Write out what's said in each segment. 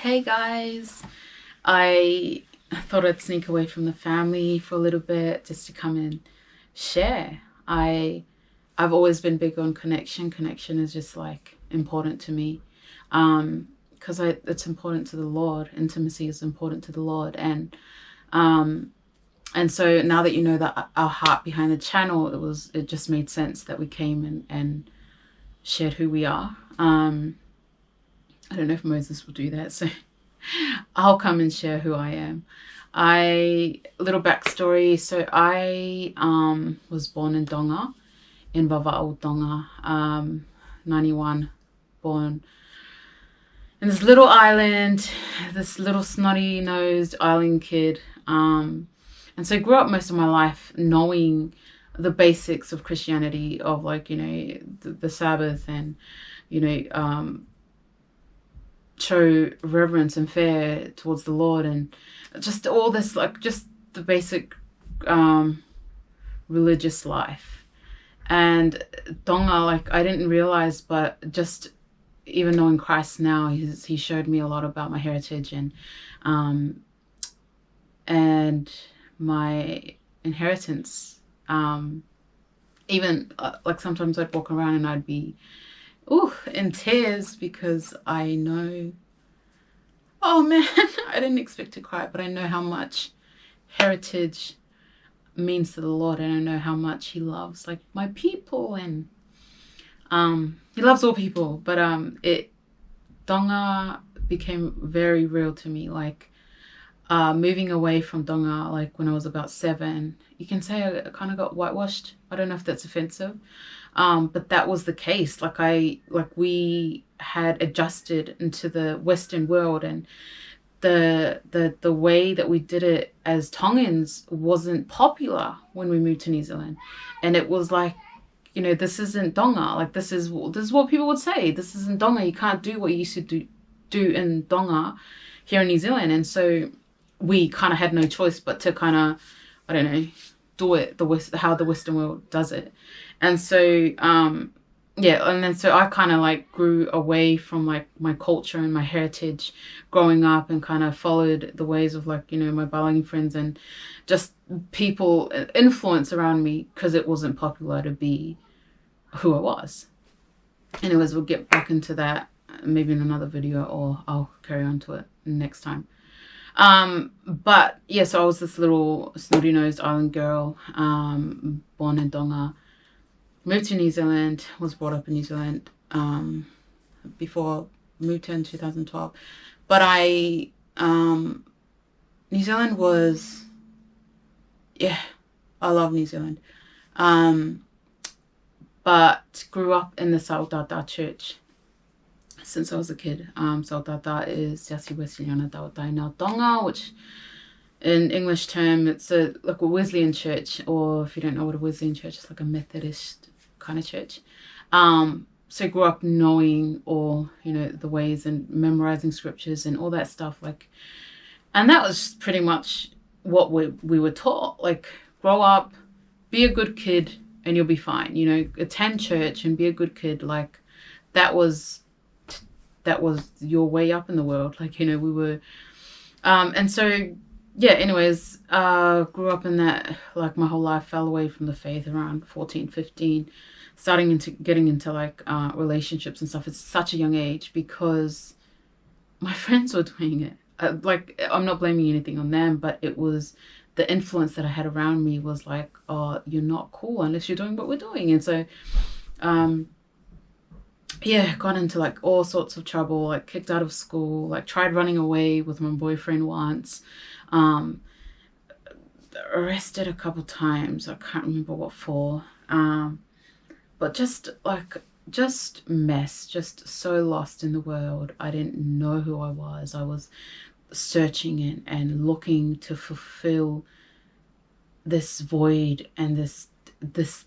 Hey guys, I thought I'd sneak away from the family for a little bit just to come and share. I've always been big on connection. Connection is just like important to me. Because it's important to the Lord. Intimacy is important to the Lord, um and so now that you know that our heart behind the channel, it just made sense that we came and shared who we are. I don't know if Moses will do that, so I'll come and share who I am. Little backstory. So I was born in Tonga, in Vava'o, Tonga, 91, born in this little island, this little snotty-nosed island kid. And so I grew up most of my life knowing the basics of Christianity, of like, the Sabbath, and, show reverence and fear towards the Lord, and just all this, like, just the basic religious life. And Tonga, like, I didn't realize, but just even knowing Christ now, he showed me a lot about my heritage and my inheritance. Even like sometimes I'd walk around and I'd be in tears because I know, oh man, I didn't expect to cry, but I know how much heritage means to the Lord, and I know how much he loves like my people, and he loves all people, but Tonga became very real to me, like moving away from Tonga, like when I was about 7. You can say I kind of got whitewashed. I don't know if that's offensive, but that was the case. Like we had adjusted into the Western world, and the way that we did it as Tongans wasn't popular when we moved to New Zealand. And it was like, this isn't Tonga. Like this is what people would say. This isn't Tonga. You can't do what you used to do in Tonga here in New Zealand. And so we kind of had no choice but to kind of, I don't know, do it how the Western world does it. And so and then so I kind of like grew away from like my culture and my heritage growing up, and kind of followed the ways of like, my Balinese friends and just people influence around me, because it wasn't popular to be who I was. Anyways, we'll get back into that maybe in another video, or I'll carry on to it next time. But yeah, so I was this little snotty-nosed island girl, born in Tonga, moved to New Zealand, was brought up in New Zealand, before moved here in 2012. But New Zealand was, I love New Zealand. But grew up in the Sautata church since I was a kid. Sautata is Te Asi Wesleyana Tautaina Tonga, which in English term, it's like a Wesleyan church, or if you don't know what a Wesleyan church is, like a Methodist kind of church. So I grew up knowing all, the ways, and memorizing scriptures and all that stuff. Like, and that was pretty much what we were taught. Like, grow up, be a good kid, and you'll be fine. Attend church and be a good kid. Like, that was your way up in the world. Like, we were, and so, anyways, grew up in that, like my whole life, fell away from the faith around 14, 15, getting into like, relationships and stuff at such a young age, because my friends were doing it. Like, I'm not blaming anything on them, but it was the influence that I had around me was like, oh, you're not cool unless you're doing what we're doing. And so, got into like all sorts of trouble, like kicked out of school, like tried running away with my boyfriend once, arrested a couple times. I can't remember what for. But just mess, just so lost in the world. I didn't know who I was. I was searching and looking to fulfill this void and this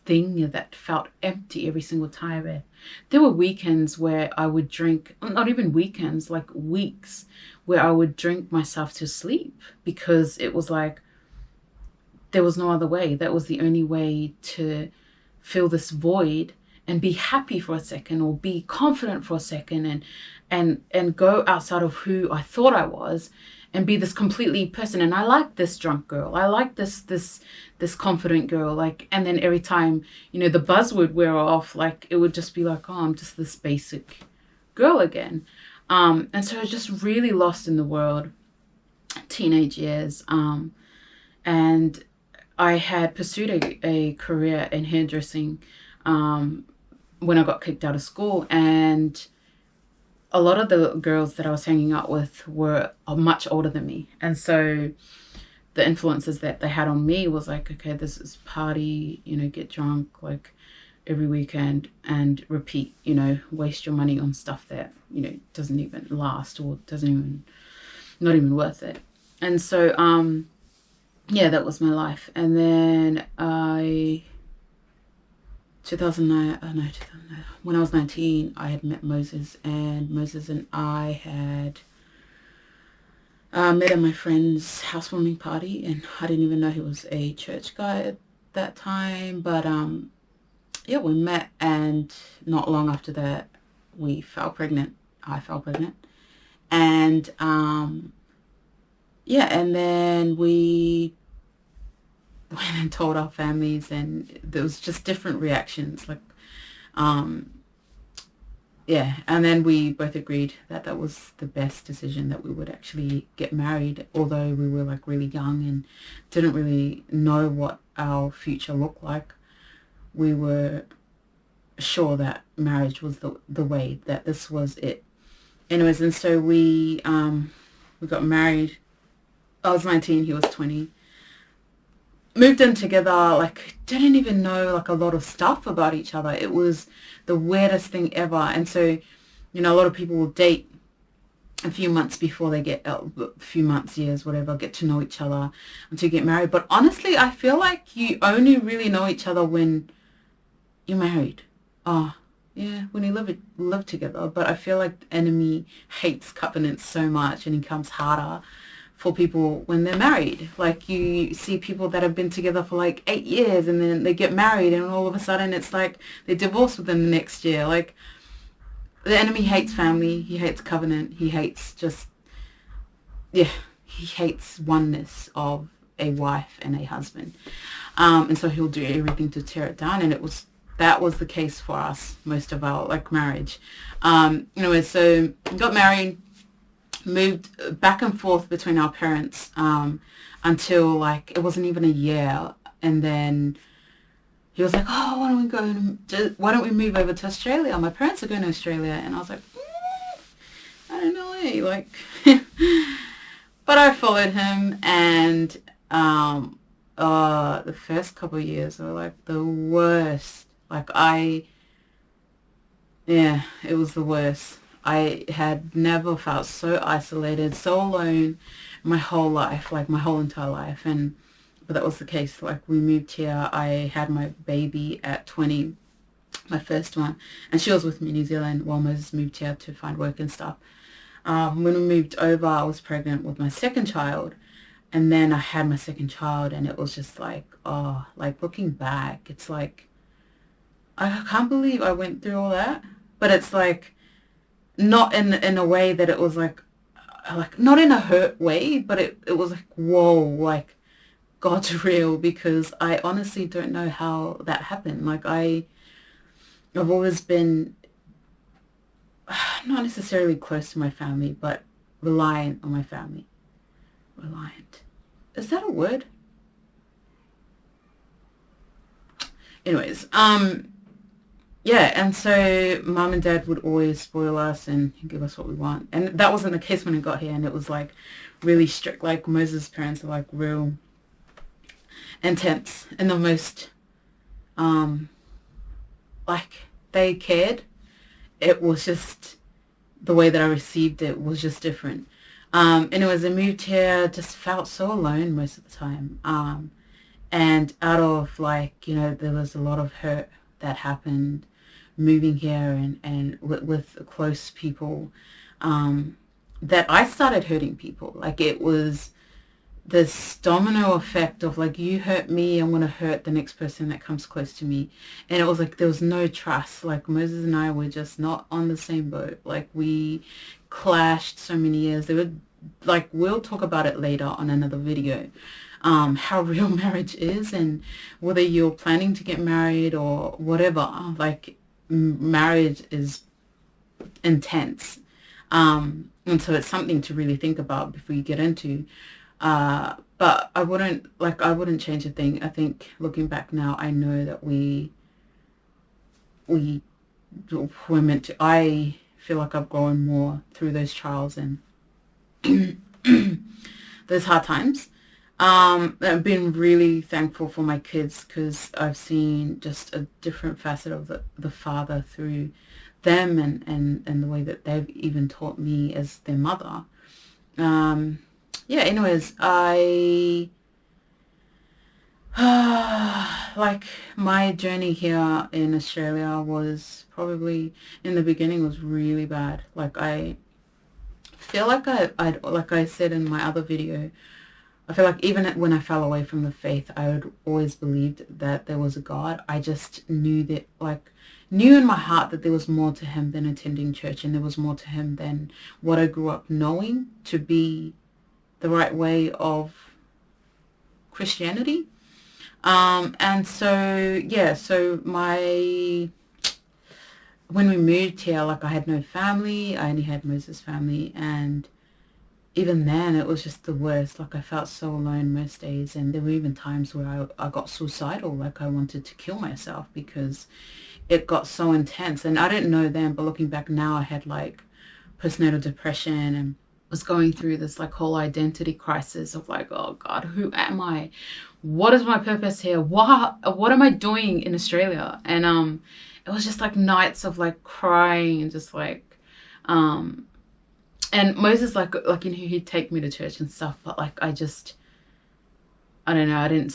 thing that felt empty every single time. There were weekends where I would drink, not even weekends, like weeks, where I would drink myself to sleep, because it was like there was no other way. That was the only way to fill this void and be happy for a second, or be confident for a second, and go outside of who I thought I was and be this completely person. And I like this drunk girl. I like this confident girl. Like, and then every time, the buzz would wear off, like it would just be like, oh, I'm just this basic girl again. And so I was just really lost in the world, teenage years. And I had pursued a career in hairdressing when I got kicked out of school, and a lot of the girls that I was hanging out with were much older than me. And so the influences that they had on me was like, okay, this is party, get drunk like every weekend and repeat, waste your money on stuff that, doesn't even last or not even worth it. And so, yeah, that was my life. And then 2009, when I was 19, I had met Moses, and Moses and I had met at my friend's housewarming party, and I didn't even know he was a church guy at that time, but yeah, we met, and not long after that, we fell pregnant. I fell pregnant, and yeah, and then we went and told our families, and there was just different reactions, like yeah, and then we both agreed that that was the best decision, that we would actually get married, although we were like really young and didn't really know what our future looked like. We were sure that marriage was the way, that this was it. Anyways, and so we got married. I was 19, he was 20. Moved in together, like didn't even know like a lot of stuff about each other. It was the weirdest thing ever. And so, a lot of people will date a few months before they get a few months, years, whatever, get to know each other until you get married. But honestly, I feel like you only really know each other when you're married. Oh, yeah, when you live together. But I feel like the enemy hates covenants so much, and it becomes harder for people when they're married. Like, you see people that have been together for like 8 years, and then they get married, and all of a sudden it's like they divorce within the next year. Like, the enemy hates family, he hates covenant, he hates he hates oneness of a wife and a husband. And so he'll do everything to tear it down, and that was the case for us, most of our like marriage. Anyway, so got married, moved back and forth between our parents until like it wasn't even a year, and then he was like, oh, why don't we move over to Australia? My parents are going to Australia. And I was like, I don't know, like but I followed him, and the first couple of years were like the worst. Like it was the worst. I had never felt so isolated, so alone my whole life, like my whole entire life. But that was the case. Like, we moved here. I had my baby at 20, my first one, and she was with me in New Zealand while Moses moved here to find work and stuff. When we moved over, I was pregnant with my second child, and then I had my second child, and it was just like, oh, like looking back, it's like, I can't believe I went through all that. But it's like, not in a way that it was like not in a hurt way, but it was like, whoa, like God's real, because I honestly don't know how that happened. Like, I've always been not necessarily close to my family, but reliant on my family. Reliant. Is that a word? Anyways, yeah, and so mum and dad would always spoil us and give us what we want. And that wasn't the case when I got here, and it was like really strict. Like, Moses' parents are like real intense in the most, like, they cared. It was just the way that I received it was just different. Anyways, I moved here, just felt so alone most of the time. And out of like, there was a lot of hurt that happened moving here, and with close people, that I started hurting people. Like, it was this domino effect of like, you hurt me, I'm gonna hurt the next person that comes close to me. And it was like there was no trust. Like Moses and I were just not on the same boat. Like we clashed so many years. They would, like, we'll talk about it later on another video, how real marriage is, and whether you're planning to get married or whatever, like marriage is intense. And so it's something to really think about before you get into. But I wouldn't change a thing. I think looking back now, I know that we were meant to. I feel like I've grown more through those trials and those hard times. I've been really thankful for my kids because I've seen just a different facet of the father through them, and the way that they've even taught me as their mother. Yeah, anyways, I like my journey here in Australia was probably, in the beginning, was really bad. Like I feel like I like I said in my other video, I feel like even when I fell away from the faith, I had always believed that there was a God. I just knew that, like, knew in my heart that there was more to him than attending church, and there was more to him than what I grew up knowing to be the right way of Christianity. And so, yeah, so when we moved here, like I had no family. I only had Moses' family, and even then it was just the worst. Like I felt so alone most days, and there were even times where I got suicidal. Like I wanted to kill myself because it got so intense. And I didn't know then, but looking back now, I had like postnatal depression and was going through this like whole identity crisis of like, oh God, who am I? What is my purpose here? What am I doing in Australia? And it was just like nights of like crying and just like and Moses, like you know, he'd take me to church and stuff, but like I don't know, I didn't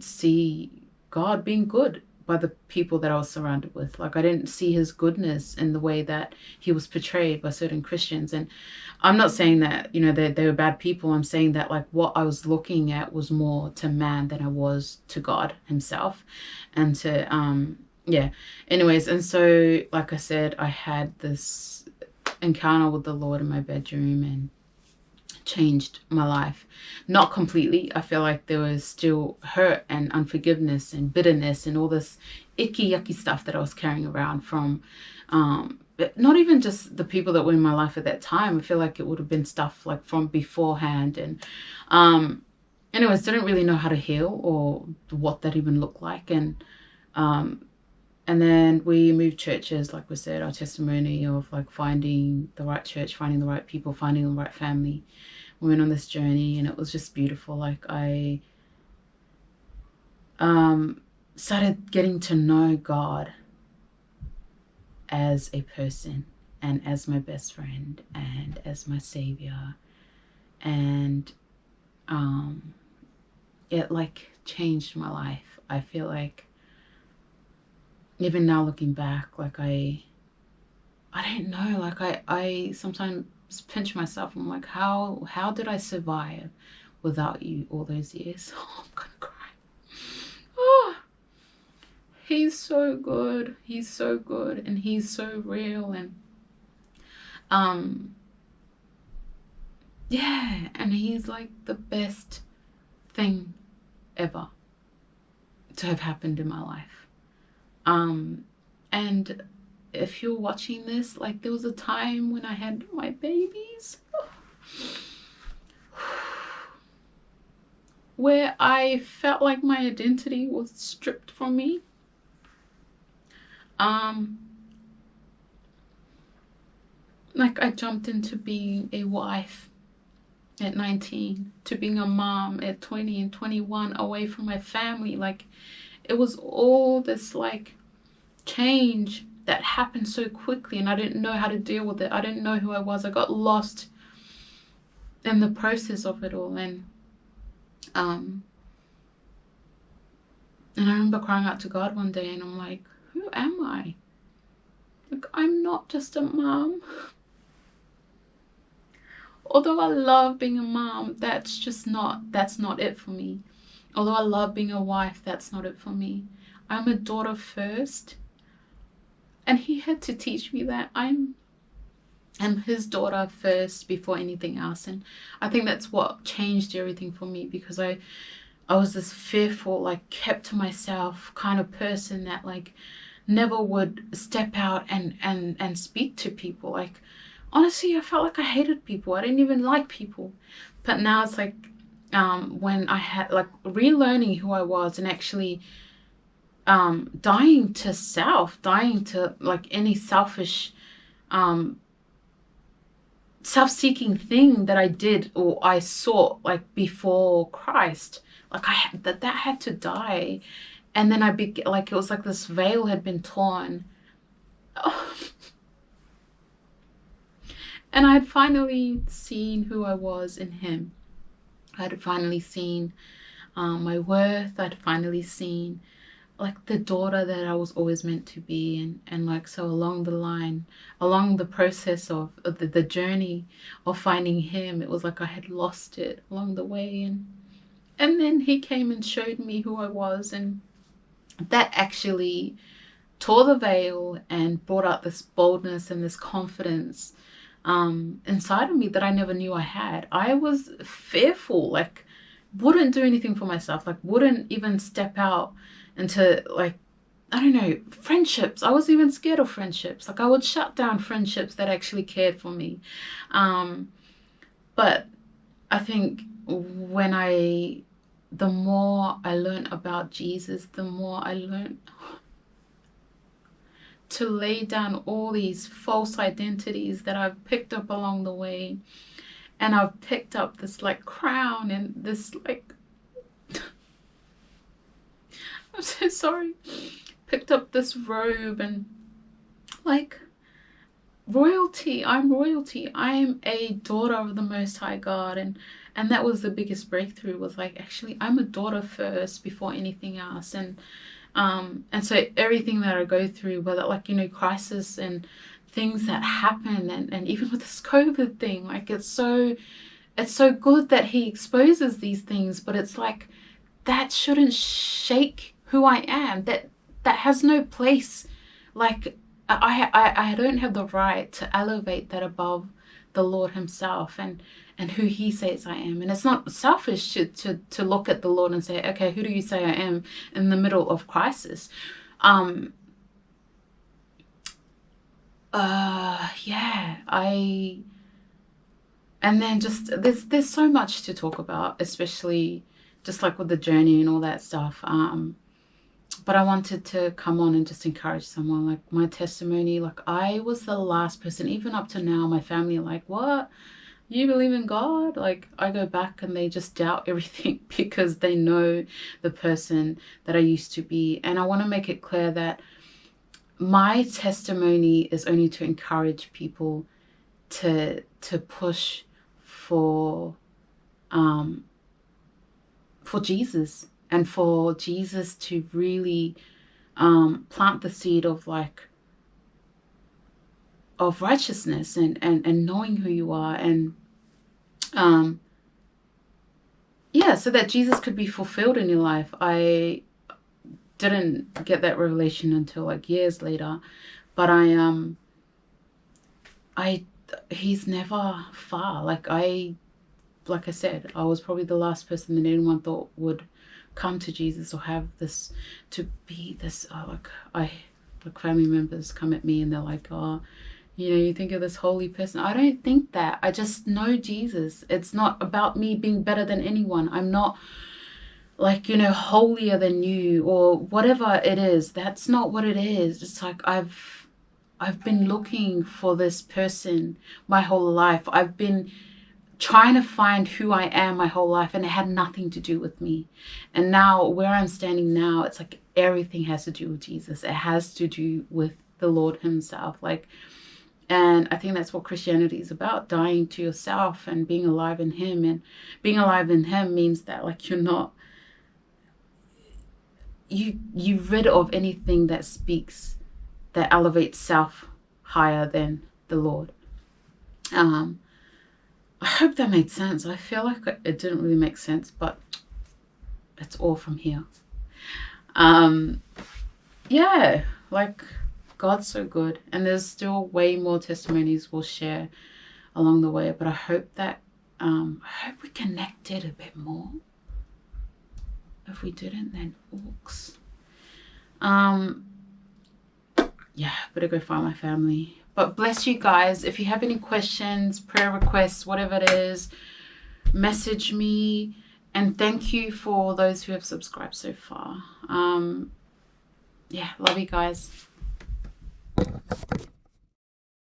see God being good by the people that I was surrounded with. Like I didn't see his goodness in the way that he was portrayed by certain Christians. And I'm not saying that, you know, they were bad people. I'm saying that like what I was looking at was more to man than I was to God himself. And to yeah, anyways. And so like I said, I had this encounter with the Lord in my bedroom, and changed my life. Not completely. I feel like there was still hurt and unforgiveness and bitterness and all this icky yucky stuff that I was carrying around from not even just the people that were in my life at that time. I feel like it would have been stuff like from beforehand. And anyways, didn't really know how to heal or what that even looked like. And then we moved churches, like we said, our testimony of like finding the right church, finding the right people, finding the right family. We went on this journey, and it was just beautiful. Like I started getting to know God as a person, and as my best friend, and as my savior. And it like changed my life. I feel like even now looking back, like I don't know, like I sometimes pinch myself. I'm like, how did I survive without you all those years? Oh, I'm gonna cry. Oh, he's so good. He's so good, and he's so real. And yeah, and he's like the best thing ever to have happened in my life. And if you're watching this, like there was a time when I had my babies where I felt like my identity was stripped from me. Like I jumped into being a wife at 19, to being a mom at 20 and 21, away from my family. Like it was all this like change that happened so quickly, and I didn't know how to deal with it. I didn't know who I was. I got lost in the process of it all. And I remember crying out to God one day, and I'm like, who am I? Like, I'm not just a mom. Although I love being a mom, that's not it for me. Although I love being a wife, that's not it for me. I'm a daughter first, and he had to teach me that I'm his daughter first before anything else. And I think that's what changed everything for me, because I was this fearful, like, kept to myself kind of person that, like, never would step out and speak to people. Like, honestly, I felt like I hated people. I didn't even like people. But now it's like, when I had, like, relearning who I was and actually dying to self, dying to, like, any selfish self-seeking thing that I did or I saw, like, before Christ. Like, I had that had to die. And then like, it was like this veil had been torn. And I had finally seen who I was in him. I had finally seen my worth. I'd finally seen, like, the daughter that I was always meant to be. And like, so along the line, along the process of the journey of finding him, it was like I had lost it along the way. And then he came and showed me who I was, and that actually tore the veil and brought out this boldness and this confidence inside of me that I never knew I had. I was fearful, like, wouldn't do anything for myself, like, wouldn't even step out into, like, I don't know, friendships. I was even scared of friendships. Like, I would shut down friendships that actually cared for me. But I think the more I learned about Jesus, the more I learned to lay down all these false identities that I've picked up along the way. And I've picked up this, like, crown and this, like, I'm so sorry, picked up this robe and, like, royalty. I'm royalty. I'm a daughter of the Most High God. And that was the biggest breakthrough, was like, actually, I'm a daughter first before anything else. And so everything that I go through, whether, like, you know, crisis and things that happen, and even with this COVID thing, like, it's so good that he exposes these things, but it's like, that shouldn't shake who I am. That has no place. Like, I don't have the right to elevate that above the Lord himself and who he says I am. And it's not selfish to look at the Lord and say, okay, who do you say I am in the middle of crisis? And then just, there's so much to talk about, especially just like with the journey and all that stuff. But I wanted to come on and just encourage someone. Like, my testimony, like, I was the last person, even up to now, my family are like, what? You believe in God? Like, I go back and they just doubt everything because they know the person that I used to be. And I want to make it clear that my testimony is only to encourage people to push for Jesus, and for Jesus to really plant the seed of, like, of righteousness and knowing who you are, and so that Jesus could be fulfilled in your life. I didn't get that revelation until, like, years later, but he's never far. Like I said, I was probably the last person that anyone thought would come to Jesus or have this, to be this, like, family members come at me and they're like, oh, you know, you think you're this holy person. I don't think that. I just know Jesus. It's not about me being better than anyone. I'm not, like, you know, holier than you or whatever it is. That's not what it is. It's like, I've been looking for this person my whole life. I've been trying to find who I am my whole life, and it had nothing to do with me. And now, where I'm standing now, it's like everything has to do with Jesus. It has to do with the Lord himself. Like, and I think that's what Christianity is about, dying to yourself and being alive in him. And being alive in him means that, like, you're not, you rid of anything that speaks, that elevates self higher than the Lord. I hope that made sense. I feel like it didn't really make sense, but it's all from here. Yeah, like God's so good, and there's still way more testimonies we'll share along the way, but I hope that I hope we connected a bit more. If we didn't, then ooks. Yeah, better go find my family. But bless you guys. If you have any questions, prayer requests, whatever it is, message me. And thank you for those who have subscribed so far. Yeah, love you guys.